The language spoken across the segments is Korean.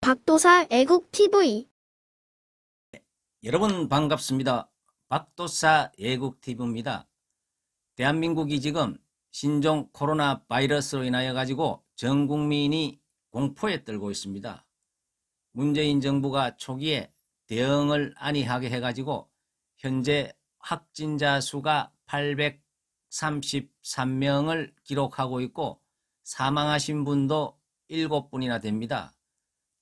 박도사 애국TV. 여러분 반갑습니다. 박도사 애국TV입니다. 대한민국이 지금 신종 코로나 바이러스로 인하여 가지고 전 국민이 공포에 떨고 있습니다. 문재인 정부가 초기에 대응을 안이하게 해가지고 현재 확진자 수가 833명을 기록하고 있고 사망하신 분도 7분이나 됩니다.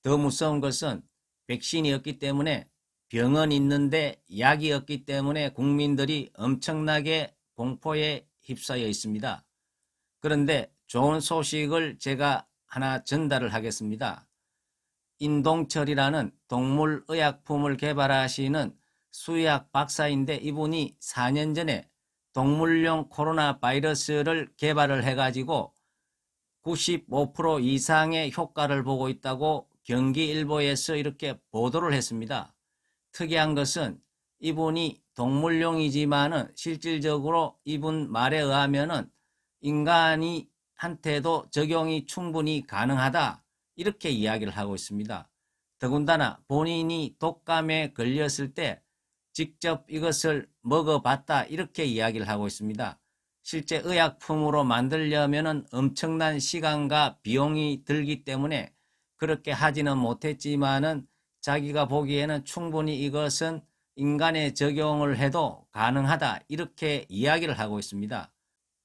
더 무서운 것은 백신이 없기 때문에 병은 있는데 약이 없기 때문에 국민들이 엄청나게 공포에 휩싸여 있습니다. 그런데 좋은 소식을 제가 하나 전달을 하겠습니다. 인동철이라는 동물의약품을 개발하시는 수의학 박사인데 이분이 4년 전에 동물용 코로나 바이러스를 개발을 해가지고 95% 이상의 효과를 보고 있다고 경기일보에서 이렇게 보도를 했습니다. 특이한 것은 이분이 동물용이지만은 실질적으로 이분 말에 의하면은 인간이 한테도 적용이 충분히 가능하다 이렇게 이야기를 하고 있습니다. 더군다나 본인이 독감에 걸렸을 때 직접 이것을 먹어봤다 이렇게 이야기를 하고 있습니다. 실제 의약품으로 만들려면 엄청난 시간과 비용이 들기 때문에 그렇게 하지는 못했지만은 자기가 보기에는 충분히 이것은 인간에 적용을 해도 가능하다 이렇게 이야기를 하고 있습니다.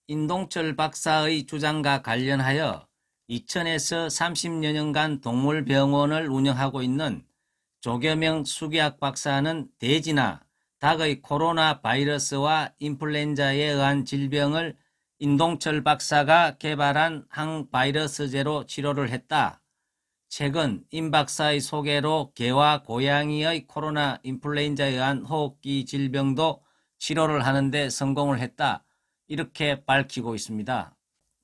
인동철 박사의 주장과 관련하여 2000에서 30여 년간 동물병원을 운영하고 있는 조겸영 수의학 박사는 돼지나 닭의 코로나 바이러스와 인플루엔자에 의한 질병을 인동철 박사가 개발한 항바이러스제로 치료를 했다. 최근 임 박사의 소개로 개와 고양이의 코로나 인플루엔자에 의한 호흡기 질병도 치료를 하는데 성공을 했다. 이렇게 밝히고 있습니다.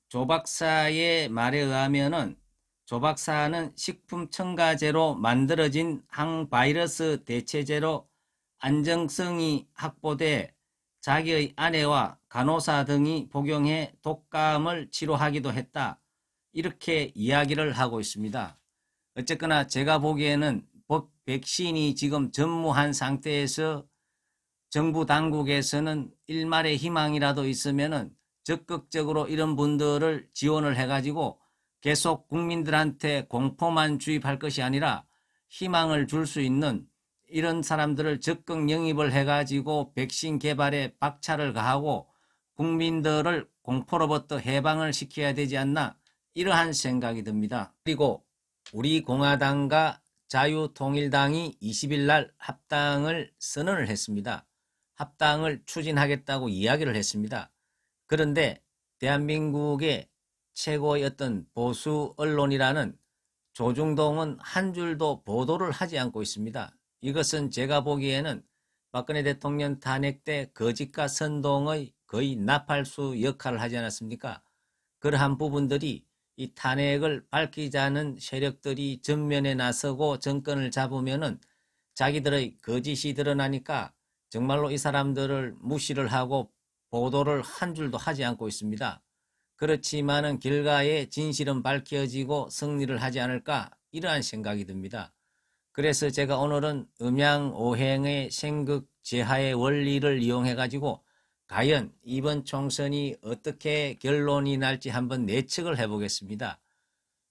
조 박사의 말에 의하면은 조 박사는 식품 첨가제로 만들어진 항바이러스 대체제로 안정성이 확보돼 자기의 아내와 간호사 등이 복용해 독감을 치료하기도 했다. 이렇게 이야기를 하고 있습니다. 어쨌거나 제가 보기에는 백신이 지금 전무한 상태에서 정부 당국에서는 일말의 희망이라도 있으면은 적극적으로 이런 분들을 지원을 해가지고 계속 국민들한테 공포만 주입할 것이 아니라 희망을 줄 수 있는 이런 사람들을 적극 영입을 해가지고 백신 개발에 박차를 가하고 국민들을 공포로부터 해방을 시켜야 되지 않나 이러한 생각이 듭니다. 그리고 우리 공화당과 자유통일당이 20일 날 합당을 선언을 했습니다. 합당을 추진하겠다고 이야기를 했습니다. 그런데 대한민국의 최고의 어떤 보수 언론이라는 조중동은 한 줄도 보도를 하지 않고 있습니다. 이것은 제가 보기에는 박근혜 대통령 탄핵 때 거짓과 선동의 거의 나팔수 역할을 하지 않았습니까? 그러한 부분들이 이 탄핵을 밝히자는 세력들이 전면에 나서고 정권을 잡으면은 자기들의 거짓이 드러나니까 정말로 이 사람들을 무시를 하고 보도를 한 줄도 하지 않고 있습니다. 그렇지만은 결과에 진실은 밝혀지고 승리를 하지 않을까 이러한 생각이 듭니다. 그래서 제가 오늘은 음양오행의 생극제하의 원리를 이용해 가지고 과연 이번 총선이 어떻게 결론이 날지 한번 예측을 해보겠습니다.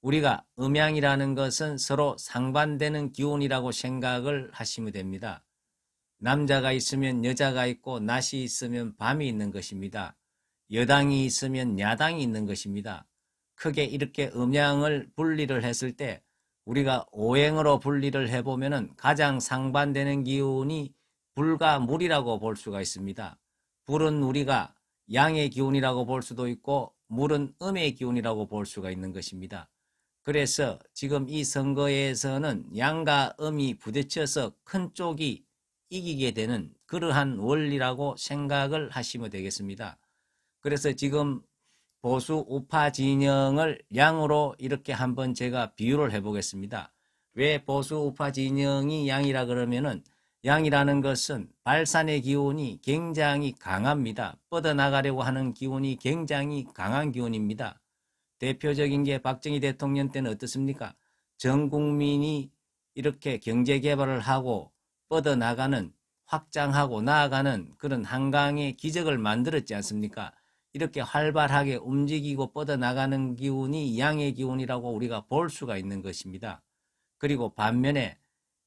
우리가 음양이라는 것은 서로 상반되는 기운이라고 생각을 하시면 됩니다. 남자가 있으면 여자가 있고 낮이 있으면 밤이 있는 것입니다. 여당이 있으면 야당이 있는 것입니다. 크게 이렇게 음양을 분리를 했을 때 우리가 오행으로 분리를 해보면 가장 상반되는 기운이 불과 물이라고 볼 수가 있습니다. 불은 우리가 양의 기운이라고 볼 수도 있고 물은 음의 기운이라고 볼 수가 있는 것입니다. 그래서 지금 이 선거에서는 양과 음이 부딪혀서 큰 쪽이 이기게 되는 그러한 원리라고 생각을 하시면 되겠습니다. 그래서 지금 보수 우파 진영을 양으로 이렇게 한번 제가 비유를 해보겠습니다. 왜 보수 우파 진영이 양이라 그러면은 양이라는 것은 발산의 기운이 굉장히 강합니다. 뻗어나가려고 하는 기운이 굉장히 강한 기운입니다. 대표적인 게 박정희 대통령 때는 어떻습니까? 전 국민이 이렇게 경제 개발을 하고 뻗어나가는, 확장하고 나아가는 그런 한강의 기적을 만들었지 않습니까? 이렇게 활발하게 움직이고 뻗어나가는 기운이 양의 기운이라고 우리가 볼 수가 있는 것입니다. 그리고 반면에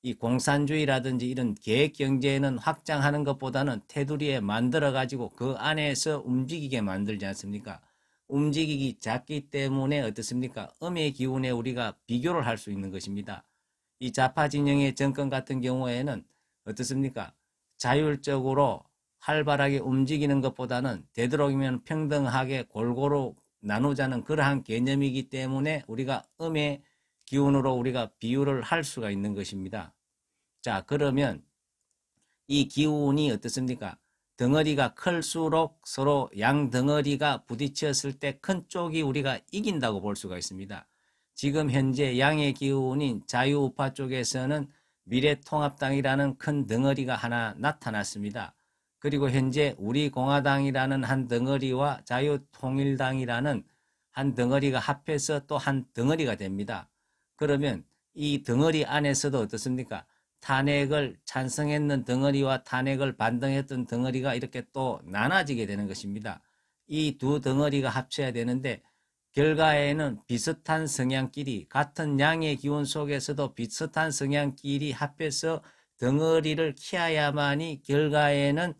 이 공산주의라든지 이런 계획경제는 확장하는 것보다는 테두리에 만들어가지고 그 안에서 움직이게 만들지 않습니까? 움직이기 작기 때문에 어떻습니까? 음의 기운에 우리가 비교를 할 수 있는 것입니다. 이 좌파 진영의 정권 같은 경우에는 어떻습니까? 자율적으로 활발하게 움직이는 것보다는 되도록이면 평등하게 골고루 나누자는 그러한 개념이기 때문에 우리가 음의 기운으로 우리가 비유를 할 수가 있는 것입니다. 자, 그러면 이 기운이 어떻습니까? 덩어리가 클수록 서로 양 덩어리가 부딪혔을 때 큰 쪽이 우리가 이긴다고 볼 수가 있습니다. 지금 현재 양의 기운인 자유우파 쪽에서는 미래통합당이라는 큰 덩어리가 하나 나타났습니다. 그리고 현재 우리공화당이라는 한 덩어리와 자유통일당이라는 한 덩어리가 합해서 또 한 덩어리가 됩니다. 그러면 이 덩어리 안에서도 어떻습니까? 탄핵을 찬성했는 덩어리와 탄핵을 반대했던 덩어리가 이렇게 또 나눠지게 되는 것입니다. 이 두 덩어리가 합쳐야 되는데 결과에는 비슷한 성향끼리, 같은 양의 기운 속에서도 비슷한 성향끼리 합해서 덩어리를 키워야만이 결과에는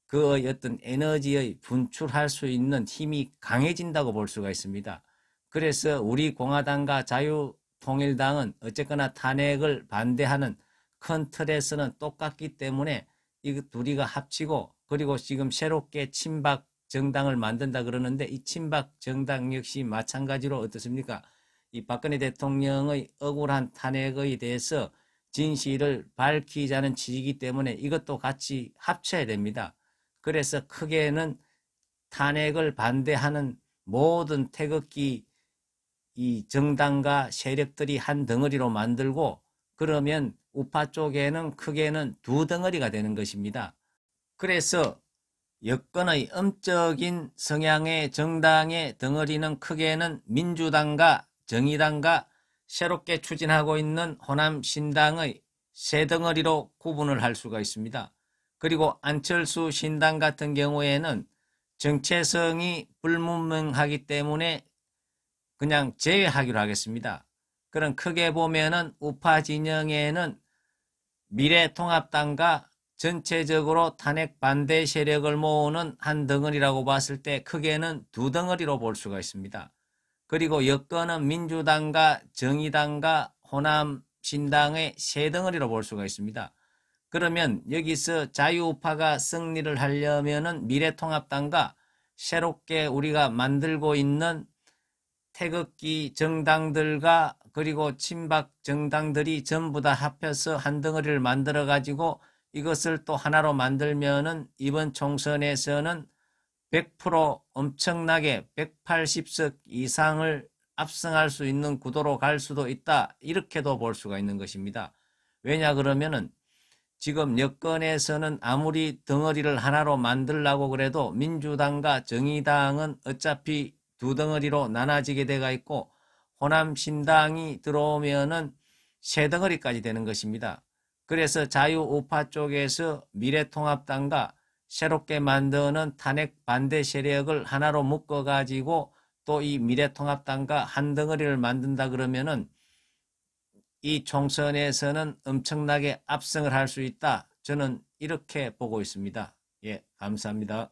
그 어떤 에너지의 분출할 수 있는 힘이 강해진다고 볼 수가 있습니다. 그래서 우리 공화당과 자유통일당은 어쨌거나 탄핵을 반대하는 큰 틀에서는 똑같기 때문에 이 둘이가 합치고, 그리고 지금 새롭게 친박 정당을 만든다 그러는데 이 친박 정당 역시 마찬가지로 어떻습니까? 이 박근혜 대통령의 억울한 탄핵에 대해서 진실을 밝히자는 취지이기 때문에 이것도 같이 합쳐야 됩니다. 그래서 크게는 탄핵을 반대하는 모든 태극기 이 정당과 세력들이 한 덩어리로 만들고, 그러면 우파 쪽에는 크게는 두 덩어리가 되는 것입니다. 그래서 여권의 엄적인 성향의 정당의 덩어리는 크게는 민주당과 정의당과 새롭게 추진하고 있는 호남신당의 세 덩어리로 구분을 할 수가 있습니다. 그리고 안철수 신당 같은 경우에는 정체성이 불분명하기 때문에 그냥 제외하기로 하겠습니다. 그럼 크게 보면은 우파 진영에는 미래통합당과 전체적으로 탄핵 반대 세력을 모으는 한 덩어리라고 봤을 때 크게는 두 덩어리로 볼 수가 있습니다. 그리고 여권은 민주당과 정의당과 호남신당의 세 덩어리로 볼 수가 있습니다. 그러면 여기서 자유우파가 승리를 하려면은 미래통합당과 새롭게 우리가 만들고 있는 태극기 정당들과 그리고 친박 정당들이 전부 다 합해서 한 덩어리를 만들어 가지고 이것을 또 하나로 만들면은 이번 총선에서는 100% 엄청나게 180석 이상을 압승할 수 있는 구도로 갈 수도 있다. 이렇게도 볼 수가 있는 것입니다. 왜냐 그러면은 지금 여권에서는 아무리 덩어리를 하나로 만들려고 그래도 민주당과 정의당은 어차피 두 덩어리로 나눠지게 돼가 있고, 호남신당이 들어오면은 세 덩어리까지 되는 것입니다. 그래서 자유우파 쪽에서 미래통합당과 새롭게 만드는 탄핵 반대 세력을 하나로 묶어가지고 또 이 미래통합당과 한 덩어리를 만든다 그러면은 이 총선에서는 엄청나게 압승을 할 수 있다. 저는 이렇게 보고 있습니다. 예, 감사합니다.